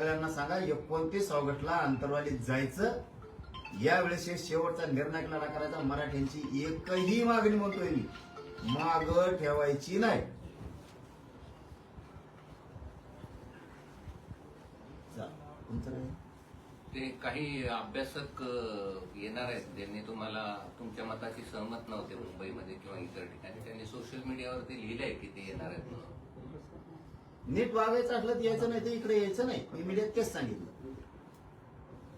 सगळ्यांना सांगा 29 ऑगस्टला अंतरवालीत जायचं. यावेळेस शेवटचा निर्णय लढा करायचा. मराठ्यांची एकही मागणी म्हणतोय मी माग ठेवायची नाही. ते काही अभ्यासक येणार आहेत ज्यांनी तुम्हाला तुमच्या मताशी सहमत नव्हते मुंबईमध्ये किंवा इतर ठिकाणी, त्यांनी सोशल मीडियावरती लिहिलंय की ते येणार आहेत म्हणून. नीट वागायचं असलं तर यायचं नाही तर इकडे यायचं नाही. मी मीडियात तेच सांगितलं,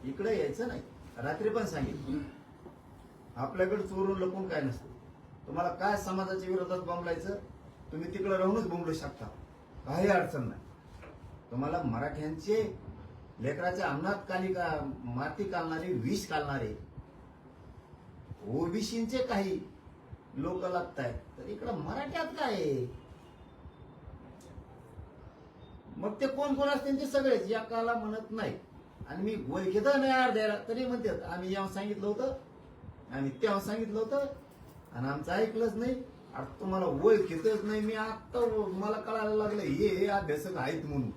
इकडे यायचं नाही. रात्री पण सांगितलं आपल्याकडे चोरून लपून काय नसतं. तुम्हाला काय समाजाच्या विरोधात बोंबलायचं तुम्ही तिकडे राहूनच बोंबलू शकता, काही अडचण नाही. तुम्हाला मराठ्यांचे लेकराच्या अन्नात माती कालणारे विष कालणारे ओबीसीचे काही लोक लागतायत तर इकडं मराठ्यात काय आहे? मग ते कोण कोण असतील ते सगळेच या काला म्हणत नाही. आणि मी ओळखीत नाही अर्ध्याला तरी म्हणतात आम्ही जेव्हा सांगितलं होतं आम्ही तेव्हा सांगितलं होतं आणि आमचं ऐकलंच नाही. आता तुम्हाला ओळखीतच नाही. मी आता मला कळायला लागलं हे अभ्यासक आहेत म्हणून.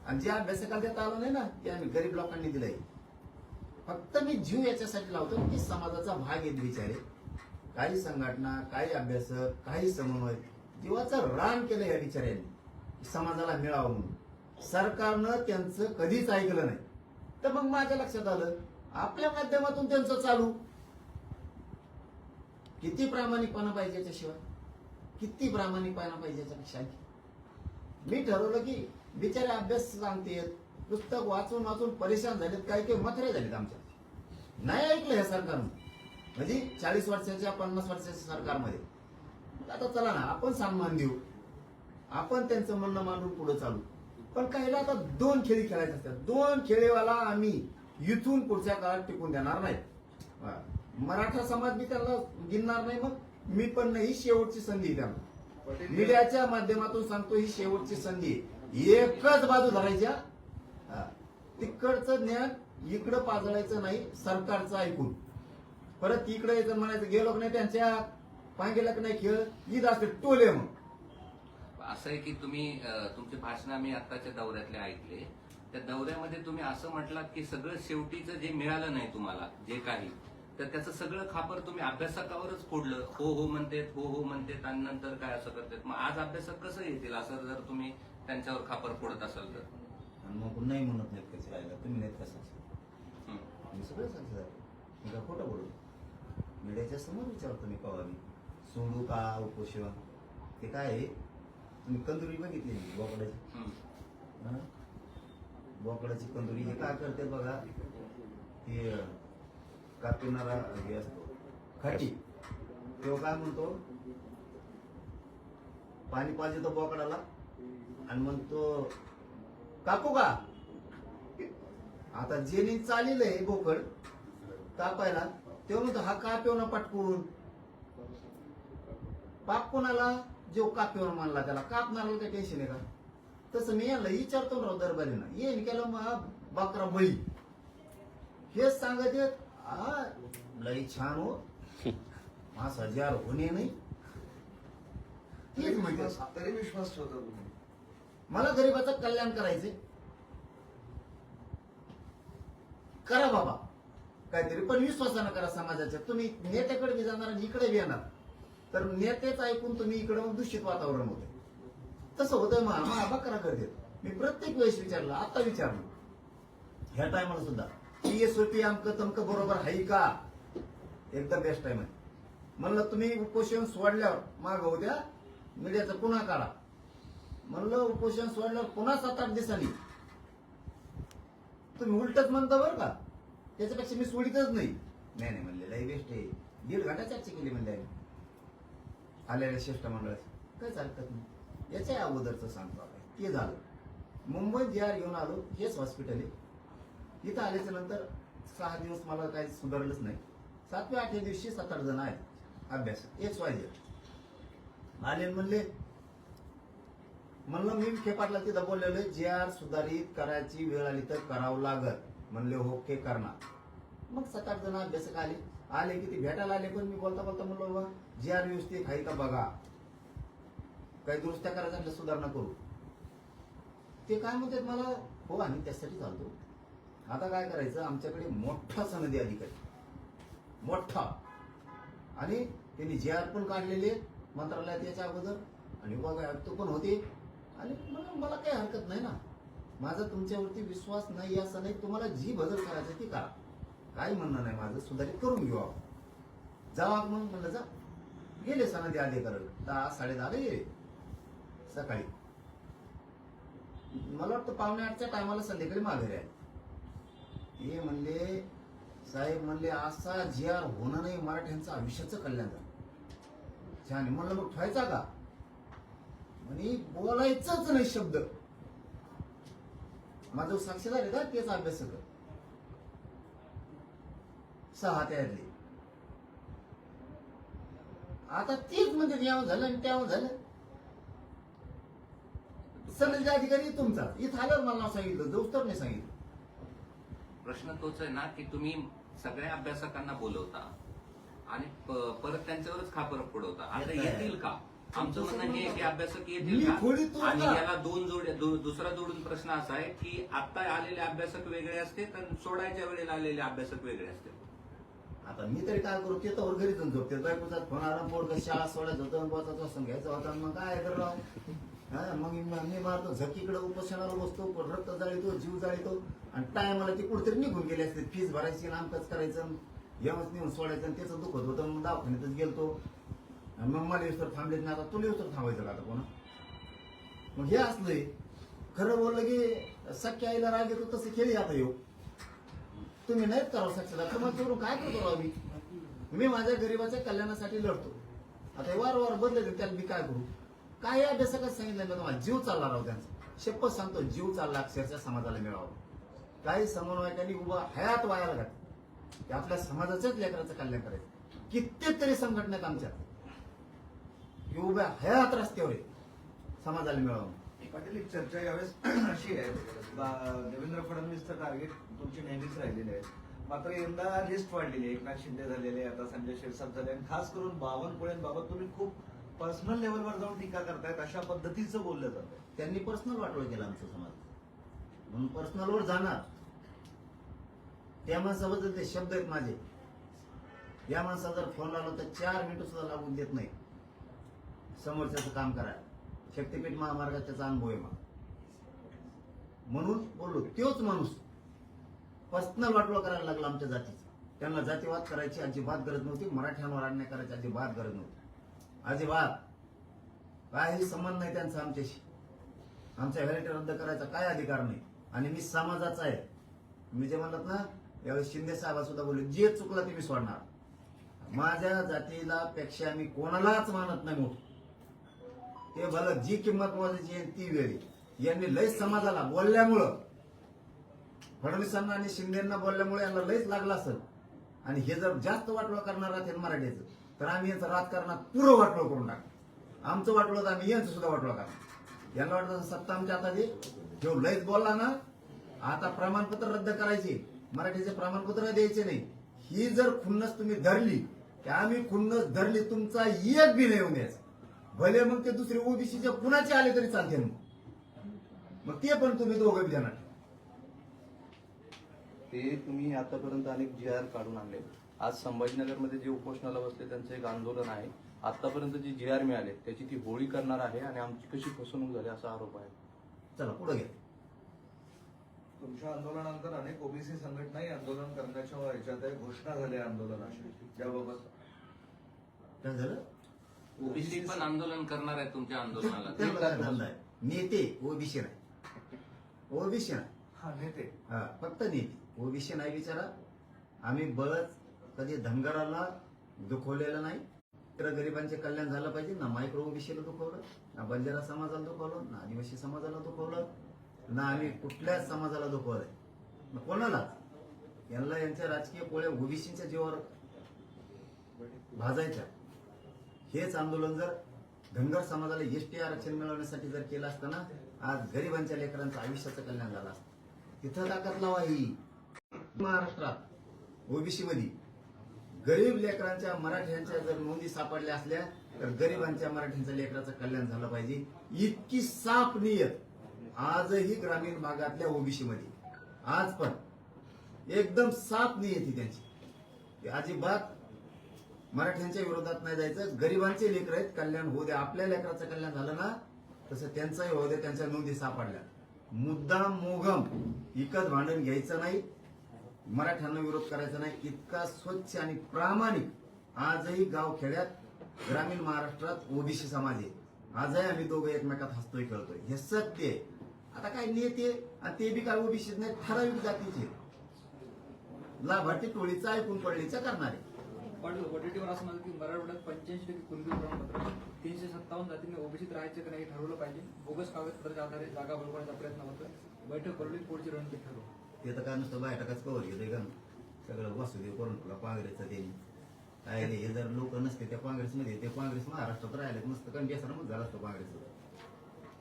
आणि जे अभ्यासकाला देता आलं नाही ना ते आम्ही गरीब लोकांनी दिलंय. फक्त मी जीव याच्यासाठी लावतो की समाजाचा भाग आहेत बिचारे. काही संघटना, काही अभ्यासक, काही समन्वय जीवाचं रान केलं या बिचाऱ्यांनी समाजाला मिळावं म्हणून. सरकारनं त्यांचं कधीच ऐकलं नाही. तर मग माझ्या लक्षात आलं आपल्या माध्यमातून त्यांचं चालू. किती प्रामाणिकपणा पाहिजे याच्याशिवाय, किती प्रामाणिकपणा पाहिजे याच्यापेक्षा. मी ठरवलं की बिचारे अभ्यास सांगतेत, पुस्तक वाचून वाचून परेशान झालेत, काही काही मथरे झालेत आमच्या. नाही ऐकलं या सरकारनं. म्हणजे 40 वर्षाच्या 50 वर्षाच्या सरकारमध्ये. आता चला ना आपण सन्मान देऊ, आपण त्यांचं म्हणणं मांडून पुढे चालू. पण काहीला आता 2 खेळी खेळायचे असतात. 2 खेळेवाला आम्ही इथून पुढच्या काळात टिकून देणार नाही. मराठा समाज बी त्याला गिनणार नाही. मग मी पण नाही. ही शेवटची संधी त्यांना मीडियाच्या माध्यमातून सांगतो, ही शेवटची संधी. एकच बाजू धरायच्या, तिकडचं ज्ञान इकडं पाजळायचं नाही. सरकारचं ऐकून परत इकडे यायचं म्हणायचं गेलो नाही त्यांच्या पांगेला नाही खेळ ईद असते टोले. मग असं आहे की तुम्ही तुमचे भाषण आम्ही आताच्या दौऱ्यातले ऐकले. त्या दौऱ्यामध्ये तुम्ही असं म्हटलात की सगळं शेवटीचं जे मिळालं नाही तुम्हाला जे काही, तर त्याचं सगळं खापर तुम्ही अभ्यासकावरच फोडलं. हो हो म्हणतात, हो हो म्हणतात आणि नंतर काय असं करतात. मग आज अभ्यासक कसं येतील असं जर तुम्ही त्यांच्यावर खापर फोडत असाल तर? मग नाही म्हणत नाहीत कसे राहिला तुम्ही नाहीत कसं मी सगळं सांगतो. मी का खोटं बोलू? मीडियाच्या समोर विचारतो मी कवा मी सोडू का उपोषण. ते काय आहे तुम्ही कंदुरी बघितली बोकडाची, बोकडाची कंदुरी हे काय करते बघा. ते कापिणारा हे असतो खाटी, तो काय म्हणतो पाणी पाहिजे तो बोकडाला आणि म्हणतो कापू का. आता जेनी चाललेलं आहे बोकड कापायला तेव्हा म्हणतो हा कापेव ना पटकून. पाप कोणाला? जो कापेव मानला त्याला कापणारा काही टेन्शन आहे का? तसं मी याला विचारतो राव दरबारीनं येईन केलं मग बकरा बळी हेच सांगत येत. लई छान हो 5000 होणे नाही. तेच म्हणते तरी विश्वास ठेवता तुम्ही. मला गरीबाचं कल्याण करायचे. करा बाबा काहीतरी, पण विश्वासानं करा समाजाच्या. तुम्ही नेत्याकडे बी जाणार आणि इकडे बी येणार तर नेतेच ऐकून तुम्ही इकडे मग दूषित वातावरण होते. तसं होतं मग बकरा करते. मी प्रत्येक वेळेस विचारलं, आता विचारलं ह्या टायमाला सुद्धा PSOP आमकं तमकं बरोबर आहे का. एकदम बेस्ट टाइम आहे. म्हणलं तुम्ही उपोषण सोडल्यावर माग उद्या मीडियाचा पुन्हा काढा. म्हणलं उपोषण सोडल्यावर पुन्हा 7-8 दिवसांनी तुम्ही उलटच म्हणता बरं का. त्याच्यापेक्षा मी सोडितच नाही. नाही म्हणले लई बेस्ट आहे. 1.5 घंटा चर्चा केली म्हणले आलेल्या शिष्टमंडळाची. काय चालतात नाही. याच्या अगोदरचं सांगतो आपण ते झालं. मुंबईत JR घेऊन आलो. हेच हॉस्पिटल आहे. इथं आल्याच्या नंतर 6 दिवस मला काही सुधारलंच नाही. 7व्या-8व्या दिवशी 7-8 जण आहेत अभ्यास XYZ आले. म्हणलं मी खेपाटला तिथं बोललेलो JR सुधारित करायची वेळ आली तर करावं लागत. म्हणले ओके करणार. मग 7-8 जण अभ्यासक आले की ते भेटायला आले. पण मी बोलता बोलता म्हणलो बाबा JR व्यवस्थित आहे का बघा, काही दुरुस्त्या करायच्या सुधारणा करू. ते काय म्हणतात मला हो आम्ही त्यासाठी चालतो. आता काय करायचं, आमच्याकडे मोठा सनदी अधिकारी, मोठा, आणि त्यांनी जे आर पण काढलेले मंत्रालयात याच्या अगोदर, आणि विभाग आयुक्त पण होते. आणि मला काही हरकत नाही ना, माझा तुमच्यावरती विश्वास नाही असं नाही. तुम्हाला जी बदल करायची ती करा, काही म्हणणं नाही माझं, सुधारित करून घेऊ आपण. जावा मग म्हणलं जा. गेले सनदी अधिकारी 10-10:30 गेले सकाळी. मला वाटतं 7:45च्या टायमाला संध्याकाळी माघारी आहे. हे म्हणले, साहेब म्हणले असा जी आर होणं नाही, मराठ्यांचं आयुष्याचं कल्याण झालं. छान. म्हणलं मग ठेवायचा का? म्हणे बोलायचंच नाही शब्द. माझं साक्षीदार आहे का तेच अभ्यासक, 6 त्यातले. आता तेच म्हणजे यावं झालं आणि त्यावं झालं. सनदी अधिकारी तुमचा इथं आल्यावर मला सांगितलं, जाऊस तर नाही सांगितलं. प्रश्न तोच आहे ना की तुम्ही सगळ्या अभ्यासकांना बोलवता आणि परत त्यांच्यावरच खापर फोडवता. आता येतील का? आमचं म्हणणं हे की अभ्यासक येतील का? आणि याला दुसरा जोडून प्रश्न असा आहे की आता आलेले अभ्यासक वेगळे असते तर सोडायच्या वेळेला आलेले अभ्यासक वेगळे असते. आता मी तरी काय करू, ते तर घरी जाऊन झोपते. बायकोचा फोन आला, पोरग शाळा सोडायचं होतं, बसायचं असं घ्यायचं होता. मग काय कर राव, मग मी मारतो झकीकडे, उपोषणाला बसतो, रक्त जाळीतो, जीव जाळीतो, आणि टायमाला ती कुठेतरी निघून गेली असते. फीस भरायची, नामकाच करायचं, येऊनच नेऊन सोडायचं, आणि त्याचं दुखत होतं. मग दवाखान्यातच गेलतो. मग मला येऊस तर थांबलेच नाही. आता तुला येऊस तर थांबायचं का आता कोणा? मग हे असलंय. खरं बोललं की सख्या आईला राग येतो तसं खेळी आता येऊ. तुम्ही नाहीत करावं साक्षीदार, तुम्हाला चोरून काय करतो राव मी माझ्या गरीबाच्या कल्याणासाठी लढतो. आता वारंवार बदलले, त्याला मी काय करू? काय अभ्यासकाच सांगितलं ना तुम्हाला, जीव चालला राव त्यांचा. शपथ सांगतो, जीव चालला अक्षरशः समाजाला मिळावं. काही समन्वयकांनी उभा हयात वायाला घातली की आपल्या समाजाच्याच लेकराचं कल्याण करायचं. कित्येक तरी संघटनेत आमच्या उभ्या हयात रस्त्यावर आहे समाजाला मिळावं. पाटील, एक चर्चा यावेळेस अशी आहे, देवेंद्र फडणवीसचं टार्गेट तुमची नेहमीच राहिलेले आहे. मात्र यंदा लिस्ट वाढलेली आहे. एकनाथ शिंदे झालेले, आता संजय शिरसाट झाले, आणि खास करून बावनकुळेंबाबत तुम्ही खूप पर्सनल लेवलवर जाऊन टीका करतायत, अशा पद्धतीचं बोललं जातं. त्यांनी पर्सनल वाटोळ केला आमचा समाज, म्हणून पर्सनलवर जाणार. त्या माणसाबद्दल ते शब्द आहेत माझे. या माणसाला जर फोन लावला तर 4 मिनिटं सुद्धा लागून देत नाही समोरच्याचं काम करायला. शक्तीपीठ महामार्गात त्याचा अनुभव आहे. म्हणून बोललो, तोच माणूस पर्सनल वाटोळा करायला लागला आमच्या जातीचा. त्यांना जातीवाद करायची अजिबात गरज नव्हती, मराठ्यांवर अन्याय करायची अजिबात गरज नव्हती. अजिबात काही संबंध नाही त्यांचा आमच्याशी. आमच्या व्हॅलिटी रद्द करायचा काय अधिकार नाही. आणि मी समाजाचा आहे. मी जे म्हणतात ना, यावेळी शिंदे साहेब सुद्धा बोलले, जे चुकलं ते मी सोडणार. माझ्या जातीला पेक्षा मी कोणालाच मानत नाही मोठं. ते भलं जी किंमत मोजायची आहे ती वेळी. यांनी लयच समाजाला बोलल्यामुळं, फडणवीसांना आणि शिंदेना बोलल्यामुळे यांना लयच लागला असेल. आणि हे जर जास्त वाटोळं करणार राहते मराठीचं, तर आम्ही यांचं राजकारणात पुरं वाटोळं करून टाकतो. आमचं वाटोळं तर आम्ही यांचं सुद्धा वाटोळं करणार. यांना वाटतं सत्ता आमच्या हातात आहे. जो लयच बोलला ना, आता प्रमाणपत्र रद्द करायचे, मराठीचे प्रमाणपत्र द्यायचे नाही. ही जर खुन्नस तुम्ही धरली, की आम्ही खुन्नस धरली, तुमचा एक बी नाही होऊन द्यायचा. भले मग ते दुसरे ओबीसीचे कुणाचे आले तरी चालते. मग ते पण तुम्ही दोघं देणार. ते तुम्ही आतापर्यंत अनेक जी आर काढून आणले. आज संभाजीनगरमध्ये जे उपोषणाला बसले त्यांचं एक आंदोलन आहे. आतापर्यंत जी जी आर मिळाले त्याची ती होळी करणार आहे आणि आमची कशी फसवणूक झाली असा आरोप आहे. चला पुढे घ्या. तुमच्या आंदोलनानंतर अनेक ओबीसी संघटनाही आंदोलन करण्याच्या ह्याच्यात आहे, घोषणा झाल्या आंदोलनाची. त्याबाबत काय झालं? ओबीसी पण आंदोलन करणार आहे तुमच्या आंदोलनाला. त्याला काय धंदा आहे? नेते ओबीसी नाही, ओबीसी नाही. हा नेते, हा फक्त नेते, ओबीसी नाही. विचारा, आम्ही बळच कधी धनगराला दुखवलेलं नाही. तर गरिबांचे कल्याण झालं पाहिजे ना. मायक्रो ओबीसीला दुखवलं ना, बंजारा समाजाला दुखवलं ना, आदिवासी समाजाला दुखवलं ना, आम्ही कुठल्याच समाजाला दुखवलंय कोणाला. यांना यांच्या राजकीय पोळ्या ओबीसीच्या जीवावर भाजायच्या. हेच आंदोलन जर धनगर समाजाला एसटी आरक्षण मिळवण्यासाठी जर केलं असतं ना, आज गरिबांच्या लेकरांचं आयुष्याचं कल्याण झालं असतं. तिथं ताकद लावा. ही महाराष्ट्रात ओबीसी मध्ये गरीब लेकरांच्या मराठ्यांच्या जर नोंदी सापडल्या असल्या तर गरिबांच्या मराठ्यांच्या लेकराचं कल्याण झालं पाहिजे. इतकी साफ नियत आजही ग्रामीण भागातल्या ओबीसी मध्ये आज पण एकदम साथ नाही येते त्यांची. ते अजिबात मराठ्यांच्या विरोधात नाही जायचं. गरिबांचे लेकर आहेत, कल्याण होऊ द्या. आपल्या लेकराचं कल्याण झालं ना तसं त्यांचंही होऊ द्या. त्यांच्या नोंदी सापडल्या. मुद्दाम मोगम इकत भांडण घ्यायचं नाही, मराठ्यांना विरोध करायचा नाही. इतका स्वच्छ आणि प्रामाणिक आजही गावखेड्यात ग्रामीण महाराष्ट्रात ओबीसी समाज आहे. आजही आम्ही दोघं एकमेकात हसतोय खेळतोय. हे सत्य आहे. आता काय नेते आणि ते बी काय ओबीसीच नाही, ठराविक जातीचे लाभार्थी टोळीचा ऐकून पडलीचा करणारे. पण ओटीटीवर असं म्हणतात की मराठवाड्यात 85% कुणबी प्रमाणपत्र 357 जातींनी ओबीसीत राहायचे का नाही ठरवलं पाहिजे. बोगस कागदपत्राच्या आधारे जागा बळकवण्याचा प्रयत्न होतोय. बैठक बोलली, पुढची रणनीती ठरवू. ते तर काय नुसतं बैठकाच कवर घेतोय का सगळं वासुदेव करून तुला काँग्रेसचं ते काय रे, हे जर लोक नसते त्या काँग्रेसमध्ये, ते काँग्रेस महाराष्ट्रात राहिले मस्त कंडिशन मग झालं असतं काँग्रेसचं.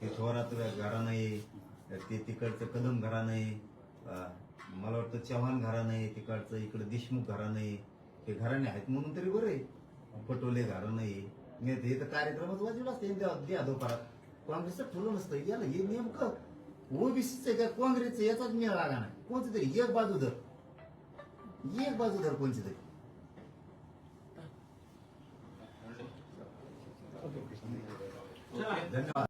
ते थोरात घरा नाही, ते तिकडचं कदम घरा नाही, मला वाटतं चव्हाण घरा नाही, तिकडचं इकडं देशमुख घरा नाही. ते घराणे आहेत म्हणून तरी बरं आहे. पटोले घरा नाही. हे तर कार्यक्रमच वाजवला असते द्या दुपारात. काँग्रेसचं ठुलं नसतं. याला हे नेमकं ओबीसीचं काय काँग्रेसचं याचाच मेळ लागा नाही. कोणचं तरी एक बाजू धर कोणची तरी. धन्यवाद.